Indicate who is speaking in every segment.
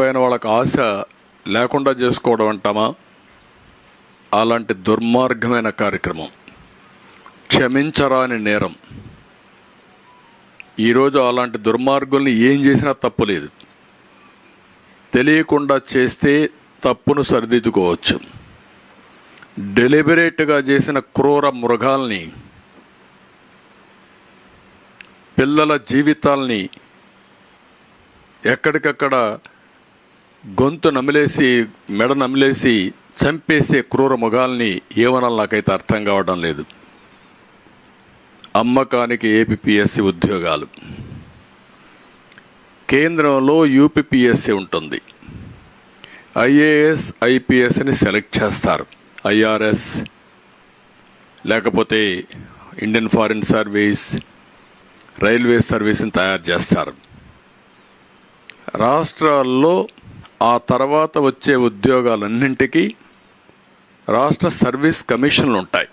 Speaker 1: పైన వాళ్ళకి ఆశ లేకుండా చేసుకోవడం అంటామా? అలాంటి దుర్మార్గమైన కార్యక్రమం, క్షమించరాని నేరం. ఈరోజు అలాంటి దుర్మార్గుల్ని ఏం చేసినా తప్పులేదు. తెలియకుండా చేస్తే తప్పును సరిదిద్దుకోవచ్చు. డెలిబరేట్గా చేసిన క్రూర మృగాల్ని, పిల్లల జీవితాల్ని ఎక్కడికక్కడ గొంతు నమిలేసి మెడ నమిలేసి చంపేసే క్రూర మృగాల్ని ఏమనాలి నాకైతే అర్థం కావడం లేదు. అమ్మకానికి ఏపీపీఎస్సీ ఉద్యోగాలు, కేంద్రంలో యూపీపీఎస్సీ ఉంటుంది. ఐఏఎస్ ఐపీఎస్ని సెలెక్ట్ చేస్తారు. ఐఆర్ఎస్ లేకపోతే ఇండియన్ ఫారిన్ సర్వీస్, రైల్వే సర్వీస్ని తయారు చేస్తారు. రాష్ట్రాల్లో ఆ తర్వాత వచ్చే ఉద్యోగాలన్నింటికీ రాష్ట్ర సర్వీస్ కమిషన్లు ఉంటాయి.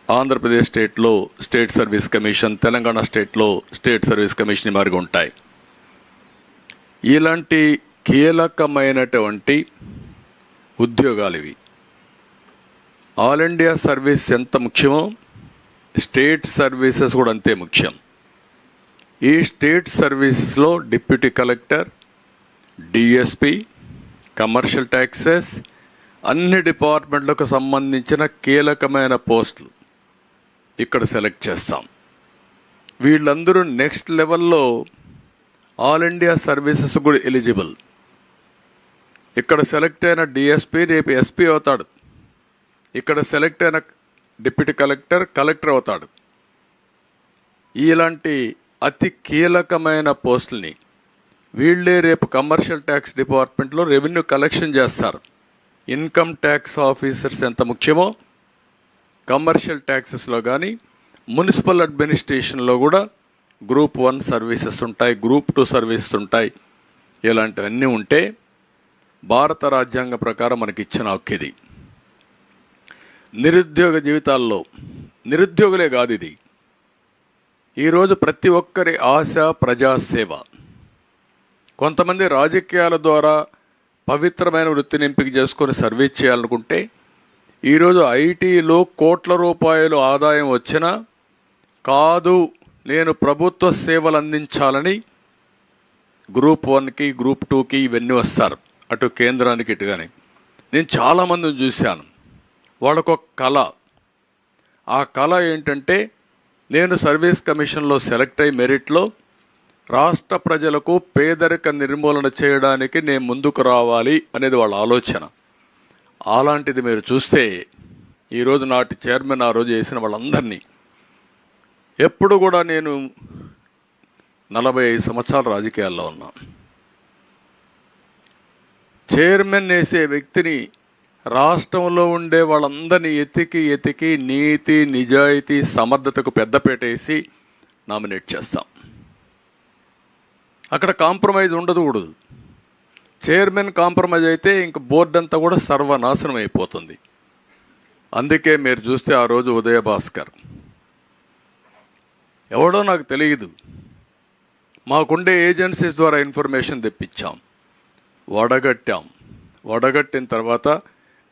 Speaker 1: ఆంధ్రప్రదేశ్ స్టేట్లో స్టేట్ సర్వీస్ కమిషన్, తెలంగాణ స్టేట్లో స్టేట్ సర్వీస్ కమిషన్ మారిగా ఉంటాయి. ఇలాంటి కీలకమైనటువంటి ఉద్యోగాలు ఇవి. ఆల్ ఇండియా సర్వీస్ ఎంత ముఖ్యమో స్టేట్ సర్వీసెస్ కూడా అంతే ముఖ్యం. ఈ స్టేట్ సర్వీసెస్లో deputy collector, DSP, commercial taxes, అన్ని డిపార్ట్మెంట్లకు సంబంధించిన కీలకమైన పోస్టులు ఇక్కడ సెలెక్ట్ చేస్తాం. వీళ్ళందరూ నెక్స్ట్ లెవెల్లో ఆల్ ఇండియా సర్వీసెస్ కూడా ఎలిజిబుల్. ఇక్కడ సెలెక్ట్ అయిన డిఎస్పి రేపు ఎస్పీ అవుతాడు. ఇక్కడ సెలెక్ట్ అయిన డిప్యూటీ కలెక్టర్ కలెక్టర్ అవుతాడు. ఇలాంటి అతి కీలకమైన పోస్టుల్ని వీళ్ళే రేపు కమర్షియల్ ట్యాక్స్ డిపార్ట్మెంట్లో రెవెన్యూ కలెక్షన్ చేస్తారు. ఇన్కమ్ ట్యాక్స్ ఆఫీసర్స్ ఎంత ముఖ్యమో కమర్షియల్ ట్యాక్సెస్లో కానీ మున్సిపల్ అడ్మినిస్ట్రేషన్లో కూడా గ్రూప్ 1 సర్వీసెస్ ఉంటాయి, గ్రూప్ 2 సర్వీసెస్ ఉంటాయి. ఇలాంటివన్నీ ఉంటే భారత రాజ్యాంగం ప్రకారం మనకి ఇచ్చిన హక్కు ఇది. నిరుద్యోగ జీవితాల్లో నిరుద్యోగులే కాదు, ఇది ఈరోజు ప్రతి ఒక్కరి ఆశ ప్రజాసేవ. కొంతమంది రాజకీయాల ద్వారా పవిత్రమైన వృత్తిని ఎంపిక చేసుకొని సర్వీస్ చేయాలనుకుంటే ఈరోజు ఐటీలో కోట్ల రూపాయలు ఆదాయం వచ్చినా కాదు, నేను ప్రభుత్వ సేవలు అందించాలని గ్రూప్ 1కి గ్రూప్ 2కి ఇవన్నీ వస్తారు, అటు కేంద్రానికి ఇటుగానే. నేను చాలామందిని చూశాను. వాళ్ళకొక కళ. ఆ కళ ఏంటంటే నేను సర్వీస్ కమిషన్లో సెలెక్ట్ అయ్యి మెరిట్లో రాష్ట్ర ప్రజలకు పేదరిక నిర్మూలన చేయడానికి నేను ముందుకు రావాలి అనేది వాళ్ళ ఆలోచన. అలాంటిది మీరు చూస్తే ఈరోజు నాటి చైర్మన్ ఆ రోజు చేసిన వాళ్ళందరినీ, ఎప్పుడు కూడా నేను 45 సంవత్సరాల రాజకీయాల్లో ఉన్నా, చైర్మన్ వేసే వ్యక్తిని రాష్ట్రంలో ఉండే వాళ్ళందరినీ ఎతికి నీతి నిజాయితీ సమర్థతకు పెద్దపీట వేసి నామినేట్ చేస్తాం. అక్కడ కాంప్రమైజ్ ఉండకూడదు. చైర్మన్ కాంప్రమైజ్ అయితే ఇంక బోర్డు అంతా కూడా సర్వనాశనం అయిపోతుంది. అందుకే మీరు చూస్తే ఆ రోజు ఉదయ భాస్కర్ ఎవడో నాకు తెలియదు, మాకుండే ఏజెన్సీస్ ద్వారా ఇన్ఫర్మేషన్ తెప్పించాం, వడగట్టిన తర్వాత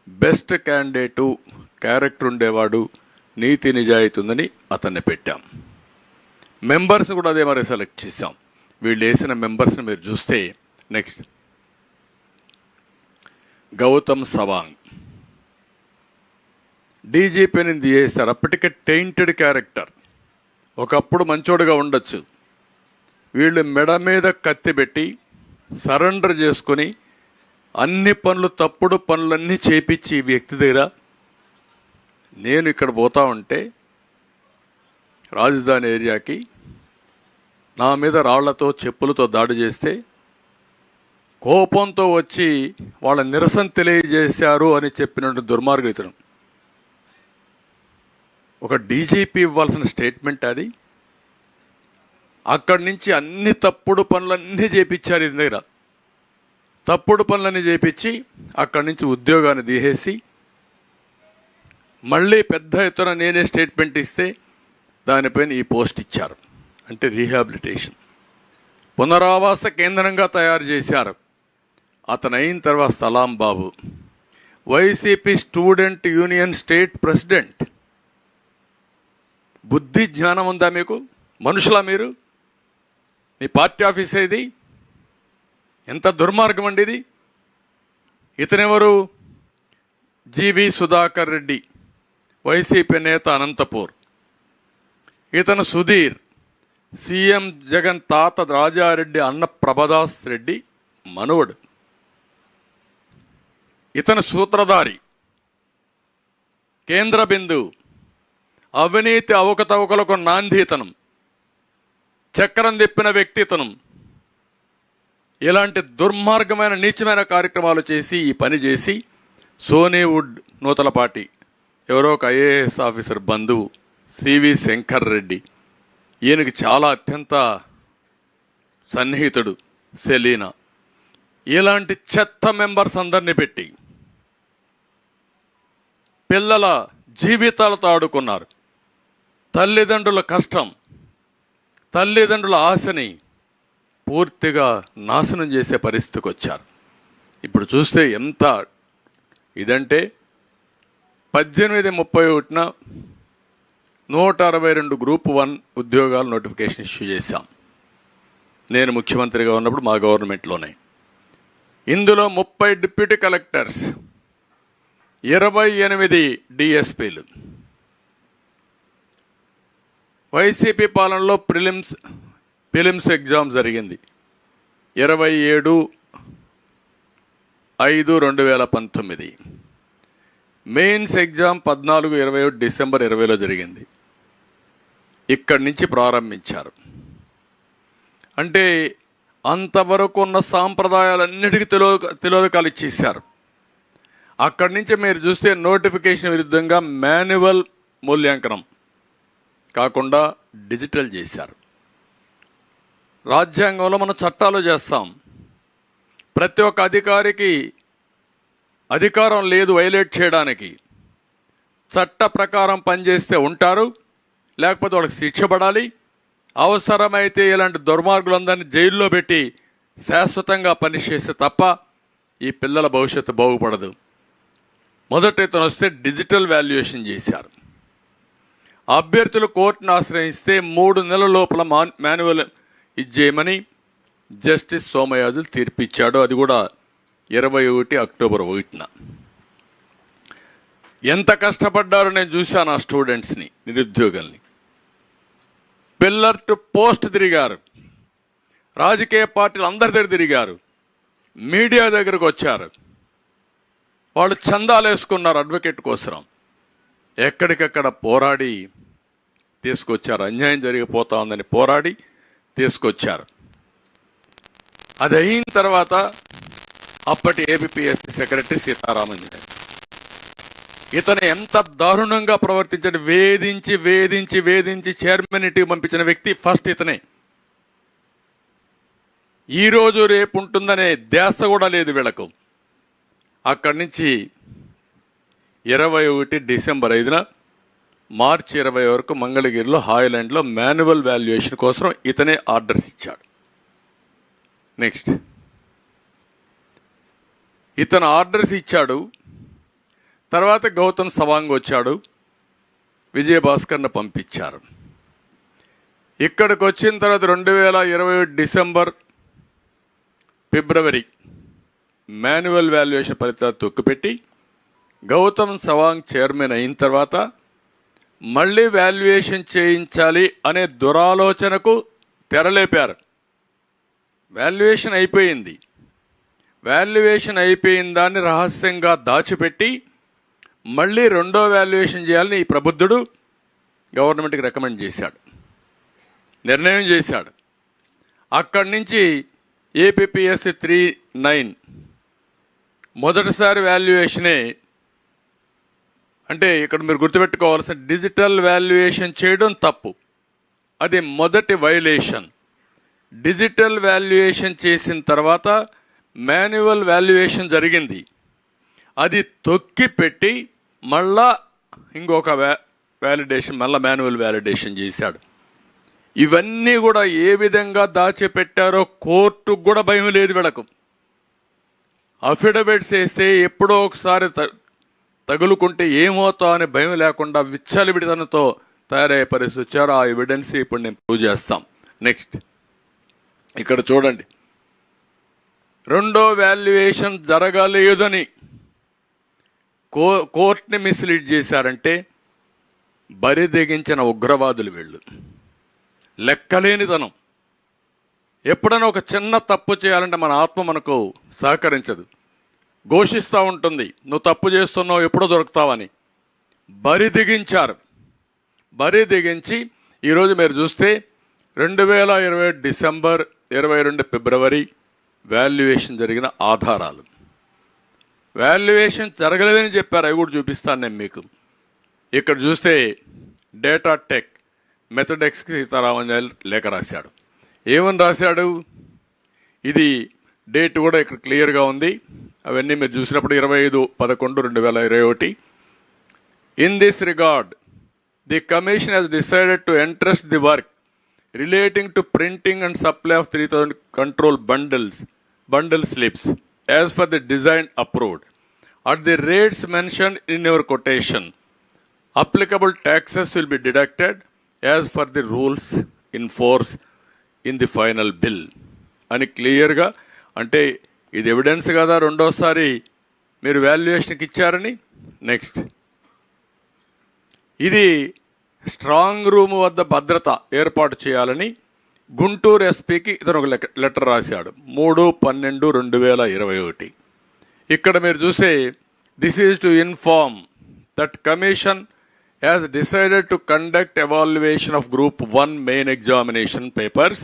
Speaker 1: బెస్ట్ క్యాండిడేటు, క్యారెక్టర్ ఉండేవాడు, నీతి నిజాయితీ ఉందని అతన్ని పెట్టాం. మెంబర్స్ కూడా అదే మరి సెలెక్ట్ చేశాం. వీళ్ళు వేసిన మెంబర్స్ని మీరు చూస్తే నెక్స్ట్ గౌతమ్ సవాంగ్ డీజీపీని చేశారు. అప్పటికే టెయింటెడ్ క్యారెక్టర్, ఒకప్పుడు మంచోడుగా ఉండొచ్చు. వీళ్ళు మెడ మీద కత్తి పెట్టి సరెండర్ చేసుకుని అన్ని పనులు, తప్పుడు పనులన్నీ చేపించి ఈ వ్యక్తి దగ్గర, నేను ఇక్కడ పోతా ఉంటే రాజధాని ఏరియాకి నా మీద రాళ్లతో చెప్పులతో దాడి చేస్తే కోపంతో వచ్చి వాళ్ళ నిరసన తెలియజేశారు అని చెప్పినట్టు దుర్మార్గితను. ఒక డీజీపీ ఇవ్వాల్సిన స్టేట్మెంట్ అది. అక్కడి నుంచి అన్ని తప్పుడు పనులన్నీ చేపించారు. ఇది దగ్గర తప్పుడు పనులన్నీ చేపించి అక్కడి నుంచి ఉద్యోగాన్ని తీసేసి మళ్ళీ పెద్ద ఎత్తున నేనే స్టేట్మెంట్ ఇస్తే దానిపైన ఈ పోస్ట్ ఇచ్చారు. అంటే రీహాబిలిటేషన్, పునరావాస కేంద్రంగా తయారు చేశారు. అతను అయిన తర్వాత Salam Babu YCP student union state president. బుద్ధి జ్ఞానం ఉందా మీకు? మనుషులా మీరు? మీ పార్టీ ఆఫీస్ ఇది? ఎంత దుర్మార్గం అండి ఇది. ఇతనెవరు? జీవి సుధాకర్ రెడ్డి, వైసీపీ నేత, అనంతపూర్. ఇతను సుధీర్, సీఎం జగన్ తాత రాజారెడ్డి అన్న ప్రభదాస్ రెడ్డి మనవడు. ఇతను సూత్రధారి, కేంద్ర బిందువు, అవినీతి అవకతవకలకు నాంది ఇతను, చక్రం తిప్పిన వ్యక్తి ఇతను. ఇలాంటి దుర్మార్గమైన నీచమైన కార్యక్రమాలు చేసి ఈ పని చేసి సోనీవుడ్ నూతలపాటి ఎవరో ఒక ఐఏఎస్ ఆఫీసర్ బంధువు సివి శంకర్ రెడ్డి, ఈయనకి చాలా అత్యంత సన్నిహితుడు సెలీనా. ఇలాంటి చెత్త మెంబర్స్ అందరినీ పెట్టి పిల్లల జీవితాలతో ఆడుకున్నారు. తల్లిదండ్రుల కష్టం, తల్లిదండ్రుల ఆశని పూర్తిగా నాశనం చేసే పరిస్థితికి వచ్చారు. ఇప్పుడు చూస్తే ఎంత ఇదంటే 18/31 162 గ్రూప్ 1 ఉద్యోగాలు నోటిఫికేషన్ ఇష్యూ చేశాం. నేను ముఖ్యమంత్రిగా ఉన్నప్పుడు మా గవర్నమెంట్లోనే. ఇందులో 30 డిప్యూటీ కలెక్టర్స్, 28 డిఎస్పీలు. వైసీపీ పాలనలో ప్రిలిమ్స్ ఎగ్జామ్ జరిగింది 27/5/2019. మెయిన్స్ ఎగ్జామ్ 14/27 డిసెంబర్ 2020లో జరిగింది. ఇక్కడి నుంచి ప్రారంభించారు. అంటే అంతవరకు ఉన్న సాంప్రదాయాలన్నిటికీ తిలోదకాలు ఇచ్చేశారు. అక్కడి నుంచి మీరు చూస్తే నోటిఫికేషన్ విరుద్ధంగా మాన్యువల్ మూల్యాంకనం కాకుండా డిజిటల్ చేశారు. రాజ్యాంగంలో మనం చట్టాలు చేస్తాం. ప్రతి ఒక్క అధికారికి అధికారం లేదు వైలేట్ చేయడానికి. చట్ట ప్రకారం పనిచేస్తే ఉంటారు, లేకపోతే వాళ్ళకి శిక్ష పడాలి. అవసరమైతే ఇలాంటి దుర్మార్గులందరినీ జైల్లో పెట్టి శాశ్వతంగా పనిష్ చేస్తే తప్ప ఈ పిల్లల భవిష్యత్తు బాగుపడదు. మొదట ఇతను వస్తే డిజిటల్ వాల్యుయేషన్ చేశారు. అభ్యర్థులు కోర్టును ఆశ్రయిస్తే 3 నెలల లోపల మాన్యువల్ ఇచ్చేయమని జస్టిస్ సోమయాజులు తీర్పిచ్చాడు. అది కూడా 21 అక్టోబర్ 1న. ఎంత కష్టపడ్డారో నేను చూశాను ఆ స్టూడెంట్స్ని, నిరుద్యోగుల్ని. పిల్లర్ టు పోస్ట్ తిరిగారు, రాజకీయ పార్టీలు అందరి దగ్గర తిరిగారు, మీడియా దగ్గరకు వచ్చారు. వాళ్ళు చందాలు వేసుకున్నారు అడ్వకేట్ కోసం. ఎక్కడికక్కడ పోరాడి తీసుకొచ్చారు. అన్యాయం జరిగిపోతా ఉందని పోరాడి తీసుకొచ్చారు. అది అయిన తర్వాత అప్పటి ఏబిపిఎస్సి సెక్రటరీ సీతారామన్ ఇతను ఎంత దారుణంగా ప్రవర్తించాడు. వేధించి వేధించి వేధించి చైర్మన్ ఇంటికి పంపించిన వ్యక్తి ఫస్ట్ ఇతనే. ఈరోజు రేపు ఉంటుందనే ధ్యాస కూడా లేదు వీళ్ళకు. అక్కడి నుంచి 21 డిసెంబర్ 5న మార్చి 20 వరకు మంగళగిరిలో హాయ్లాండ్లో మాన్యువల్ వాల్యుయేషన్ కోసం ఇతనే ఆర్డర్స్ ఇచ్చాడు. నెక్స్ట్ ఇతను ఆర్డర్స్ ఇచ్చాడు. తర్వాత గౌతమ్ సవాంగ్ వచ్చాడు, విజయభాస్కర్ను పంపించారు. ఇక్కడికి వచ్చిన తర్వాత 2020 డిసెంబర్ ఫిబ్రవరి మాన్యువల్ వాల్యుయేషన్ ఫలితాలు తొక్కిపెట్టి గౌతమ్ సవాంగ్ చైర్మన్ అయిన తర్వాత మళ్ళీ వాల్యుయేషన్ చేయించాలి అనే దురాలోచనకు తెరలేపారు. వాల్యుయేషన్ అయిపోయింది. వాల్యుయేషన్ అయిపోయిన దాన్ని రహస్యంగా దాచిపెట్టి మళ్ళీ రెండో వాల్యుయేషన్ చేయాలని ఈ ప్రబుద్ధుడు గవర్నమెంట్కి రికమెండ్ చేశాడు, నిర్ణయం చేశాడు. అక్కడి నుంచి ఏపీపీఎస్సి 3-9 మొదటిసారి వాల్యుయేషనే. అంటే ఇక్కడ మీరు గుర్తుపెట్టుకోవాల్సిన, డిజిటల్ వాల్యుయేషన్ చేయడం తప్పు, అది మొదటి వైలేషన్. డిజిటల్ వాల్యుయేషన్ చేసిన తర్వాత మాన్యువల్ వాల్యుయేషన్ జరిగింది. అది తొక్కి పెట్టి మళ్ళా ఇంకొక వ్యాలిడేషన్, మళ్ళీ మాన్యువల్ వ్యాలిడేషన్ చేశాడు. ఇవన్నీ కూడా ఏ విధంగా దాచిపెట్టారో కోర్టుకు కూడా భయం లేదు వీళ్ళకు. అఫిడవిట్స్ వేస్తే ఎప్పుడో ఒకసారి తగులుకుంటే ఏమవుతా అని భయం లేకుండా విచ్చలవిడితనంతో తయారయ్యే పరిస్థితి వచ్చారు. ఆ ఎవిడెన్స్ ఇప్పుడు నేను ప్రూవ్ చేస్తాం. నెక్స్ట్ ఇక్కడ చూడండి, రెండో వాల్యుయేషన్ జరగలేదని కోర్టుని మిస్లీడ్ చేశారంటే బరిదెగించిన ఉగ్రవాదులు వీళ్ళు. లెక్కలేనితనం. ఎప్పుడైనా ఒక చిన్న తప్పు చేయాలంటే మన ఆత్మ మనకు సహకరించదు, ఘోషిస్తూ ఉంటుంది, నువ్వు తప్పు చేస్తున్నావు, ఎప్పుడో దొరుకుతావని. బరిదెగించారు. బరిదెగించి ఈరోజు మీరు చూస్తే 2020 డిసెంబర్ 22 ఫిబ్రవరి వాల్యుయేషన్ జరిగిన ఆధారాలు. వాల్యుయేషన్ జరగలేదని చెప్పారు, అవి కూడా చూపిస్తాను నేను మీకు. ఇక్కడ చూస్తే డేటా టెక్ మెథడెక్స్కి సీతారామన్ లేఖ రాశాడు. ఏమని రాశాడు? ఇది డేట్ కూడా ఇక్కడ క్లియర్గా ఉంది. అవన్నీ మీరు చూసినప్పుడు 25/11/2021. In this regard the commission has decided to entrust the work relating to printing and supply of 3000 control bundle slips as per the design approved at the rates mentioned in your quotation. Applicable taxes will be deducted as per the rules in force in the final bill అని క్లియర్గా, అంటే ఇది evidence కదా రెండోసారి మీరు వాల్యుయేషన్కి ఇచ్చారని. Next, ఇది strong room వద్ద భద్రత ఏర్పాటు చేయాలని గుంటూరు ఎస్పీకి ఇతను ఒక లెటర్ రాశాడు 3/12/2021. ఇక్కడ మీరు చూసే this is to inform that commission has decided to conduct evaluation of group 1 main examination papers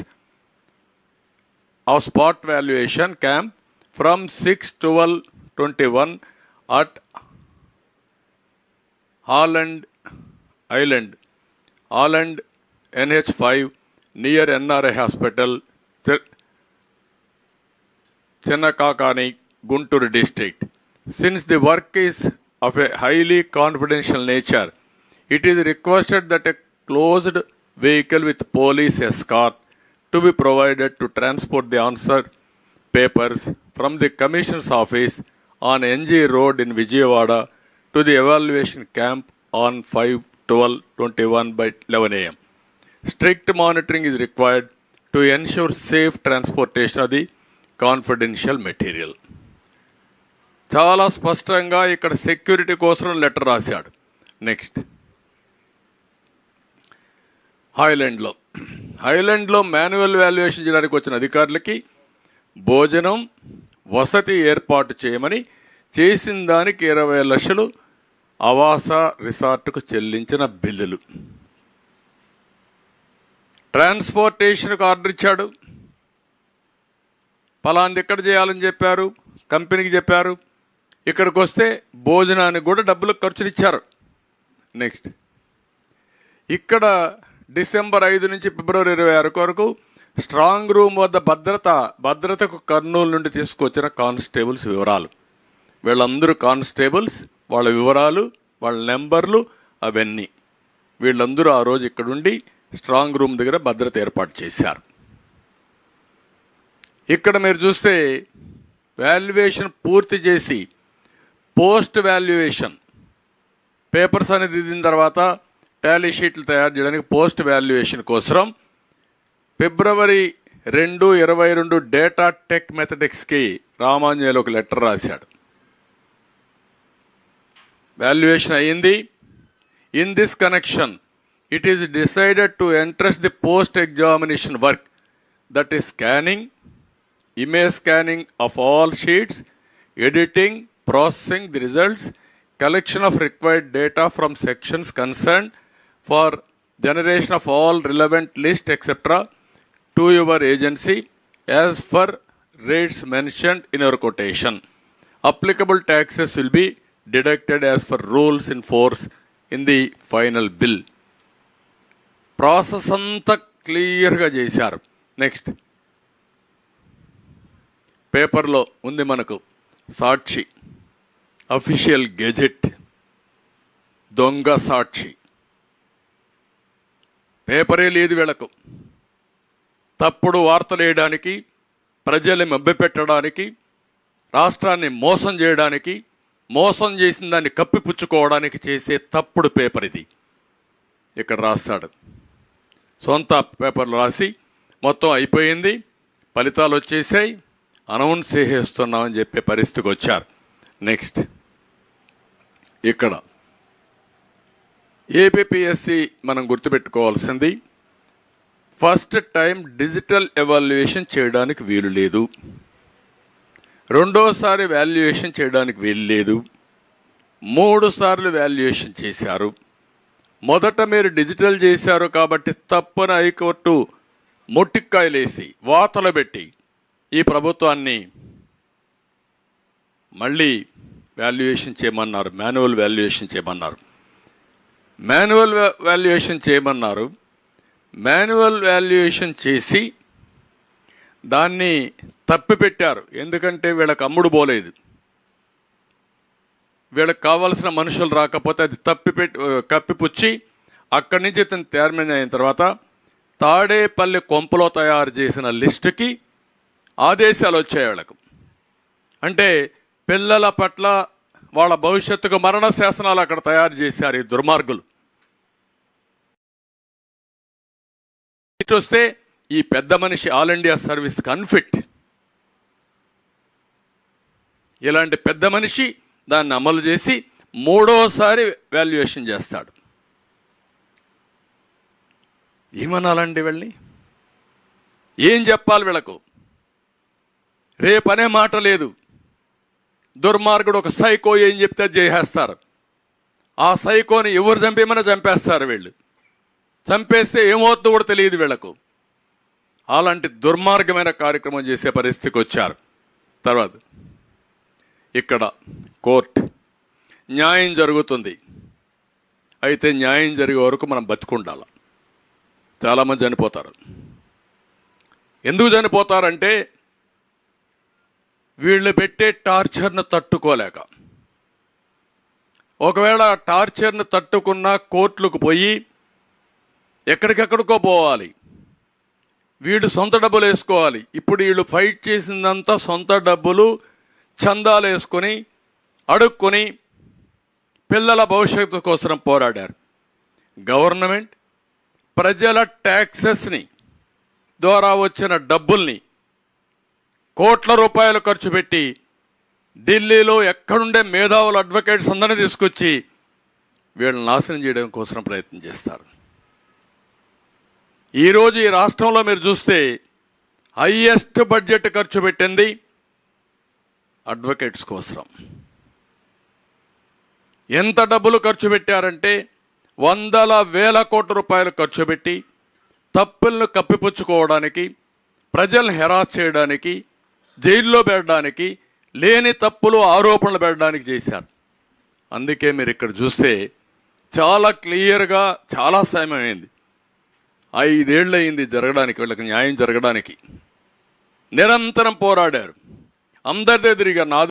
Speaker 1: of spot valuation camp from 6/12/21 at Holland NH5 near NRI Hospital, Chennakakani, Guntur district. Since the work is of a highly confidential nature, it is requested that a closed vehicle with police escort to be provided to transport the answer papers from the Commissioner's office on NG Road in Vijayawada to the evaluation camp on 5/12/21 by 11 a.m. Strict monitoring is required to ensure safe transportation of the confidential material. చాలా స్పష్టంగా ఇక్కడ security కోసం letter రాశాడు. Next, హైలాండ్లో manual valuation చేయడానికి వచ్చిన అధికారులకి భోజనం వసతి ఏర్పాటు చేయమని చేసిన దానికి 20 లక్షలు ఆవాస రిసార్ట్కు చెల్లించిన బిల్లులు. ట్రాన్స్పోర్టేషన్కు ఆర్డర్ ఇచ్చాడు, పలాంది ఎక్కడ చేయాలని చెప్పారు, కంపెనీకి చెప్పారు. ఇక్కడికి వస్తే భోజనానికి కూడా డబ్బులు ఖర్చులు ఇచ్చారు. నెక్స్ట్, ఇక్కడ డిసెంబర్ 5 నుంచి ఫిబ్రవరి 26 వరకు స్ట్రాంగ్ రూమ్ వద్ద భద్రతకు కర్నూలు నుండి తీసుకొచ్చిన కానిస్టేబుల్స్ వివరాలు. వీళ్ళందరూ కానిస్టేబుల్స్, వాళ్ళ వివరాలు, వాళ్ళ నెంబర్లు అవన్నీ వీళ్ళందరూ ఆ రోజు ఇక్కడుండి స్ట్రాంగ్ రూమ్ దగ్గర భద్రత ఏర్పాటు చేశారు. ఇక్కడ మీరు చూస్తే వాల్యుయేషన్ పూర్తి చేసి పోస్ట్ వాల్యుయేషన్ పేపర్స్ అనేది దిద్దిన తర్వాత టాలీ షీట్లు తయారు చేయడానికి పోస్ట్ వాల్యుయేషన్ కోసం ఫిబ్రవరి 2/22 డేటా టెక్ మెథడెక్స్కి రామాంజనేయులు ఒక లెటర్ రాశాడు. వాల్యుయేషన్ అయ్యింది. In this connection it is decided to entrust the post-examination work, that is scanning, image scanning of all sheets, editing, processing the results, collection of required data from sections concerned for generation of all relevant list etc. to your agency as per rates mentioned in your quotation. Applicable taxes will be deducted as per rules in force in the final bill. Process అంతా క్లియర్గా చేశారు. Next, పేపర్లో ఉంది మనకు సాక్షి, official gazette, దొంగ సాక్షి. పేపరే లేదు వీళ్ళకు. తప్పుడు వార్తలు వేయడానికి, ప్రజల్ని మభ్యపెట్టడానికి రాష్ట్రాన్ని మోసం చేయడానికి, మోసం చేసిన దాన్ని కప్పిపుచ్చుకోవడానికి చేసే తప్పుడు పేపర్ ఇది. ఇక్కడ రాస్తాడు, సొంత పేపర్లు రాసి మొత్తం అయిపోయింది, ఫలితాలు వచ్చేసాయి, అనౌన్స్ చేసేస్తున్నామని చెప్పే పరిస్థితికి వచ్చారు. నెక్స్ట్ ఇక్కడ ఏపీపీఎస్సి మనం గుర్తుపెట్టుకోవాల్సింది, ఫస్ట్ టైం డిజిటల్ ఎవాల్యుయేషన్ చేయడానికి వీలు లేదు, రెండోసారి వాల్యుయేషన్ చేయడానికి వీలు లేదు, 3 సార్లు వాల్యుయేషన్ చేశారు. మొదట మీరు డిజిటల్ చేశారు కాబట్టి తప్పని హైకోర్టు మొట్టిక్కాయలేసి వాతలు పెట్టి ఈ ప్రభుత్వాన్ని మళ్ళీ వాల్యుయేషన్ చేయమన్నారు, మాన్యువల్ వాల్యుయేషన్ చేయమన్నారు. మాన్యువల్ వాల్యుయేషన్ చేయమన్నారు. మాన్యువల్ వాల్యుయేషన్ చేసి దాన్ని తప్పిపెట్టారు. ఎందుకంటే వీళ్ళకి అమ్ముడు పోలేదు, వీళ్ళకి కావాల్సిన మనుషులు రాకపోతే అది కప్పిపుచ్చి అక్కడి నుంచి ఇతను చైర్మన్ అయిన తర్వాత తాడేపల్లి కొంపలో తయారు చేసిన లిస్టుకి ఆదేశాలు వచ్చాయి వీళ్ళకు. అంటే పిల్లల పట్ల వాళ్ళ భవిష్యత్తుకు మరణ శాసనాలు అక్కడ తయారు చేశారు ఈ దుర్మార్గులు. వస్తే ఈ పెద్ద మనిషి ఆల్ ఇండియా సర్వీస్కి అన్ఫిట్. ఇలాంటి పెద్ద మనిషి దాన్ని అమలు చేసి 3వసారి వాల్యుయేషన్ చేస్తాడు. ఏమనాలండి వీళ్ళని? ఏం చెప్పాలి వీళ్ళకు? రేపనే మాట లేదు. దుర్మార్గుడు ఒక సైకో ఏం చెప్తే చేసేస్తారు. ఆ సైకోని ఎవరు చంపేమని చంపేస్తారు వీళ్ళు. చంపేస్తే ఏమవుతుందో కూడా తెలియదు వీళ్లకు. అలాంటి దుర్మార్గమైన కార్యక్రమం చేసే పరిస్థితికి వచ్చారు. తర్వాత ఇక్కడ కోర్టు న్యాయం జరుగుతుంది. అయితే న్యాయం జరిగే వరకు మనం బతుకుండాలి. చాలామంది చనిపోతారు. ఎందుకు చనిపోతారంటే వీళ్ళు పెట్టే టార్చర్ను తట్టుకోలేక. ఒకవేళ టార్చర్ను తట్టుకున్న కోర్టులకు పోయి ఎక్కడికెక్కడికో పోవాలి, వీళ్ళు సొంత డబ్బులు వేసుకోవాలి. ఇప్పుడు వీళ్ళు ఫైట్ చేసిందంతా సొంత డబ్బులు చందాలు వేసుకొని అడుక్కొని పిల్లల భవిష్యత్తు కోసం పోరాడారు. గవర్నమెంట్ ప్రజల ట్యాక్సెస్ని ద్వారా వచ్చిన డబ్బుల్ని కోట్ల రూపాయలు ఖర్చు పెట్టి ఢిల్లీలో ఎక్కడుండే మేధావుల అడ్వకేట్స్ అందరినీ తీసుకొచ్చి వీళ్ళని నాశనం చేయడం కోసం ప్రయత్నం చేస్తారు. ఈరోజు ఈ రాష్ట్రంలో మీరు చూస్తే హైయెస్ట్ బడ్జెట్ ఖర్చు పెట్టింది అడ్వకేట్స్ కోసం. ఎంత డబ్బులు ఖర్చు పెట్టారంటే 100,000 కోట్ల రూపాయలు ఖర్చు పెట్టి తప్పులను కప్పిపుచ్చుకోవడానికి, ప్రజలను హెరాస్ చేయడానికి, జైల్లో పెట్టడానికి, లేని తప్పులు ఆరోపణలు పెట్టడానికి చేశారు. అందుకే మీరు ఇక్కడ చూస్తే చాలా క్లియర్గా చాలా సమయం అయింది. 5 ఏళ్ళు అయింది జరగడానికి, వీళ్ళకి న్యాయం జరగడానికి. నిరంతరం పోరాడారు. అందరిదే తిరిగారు.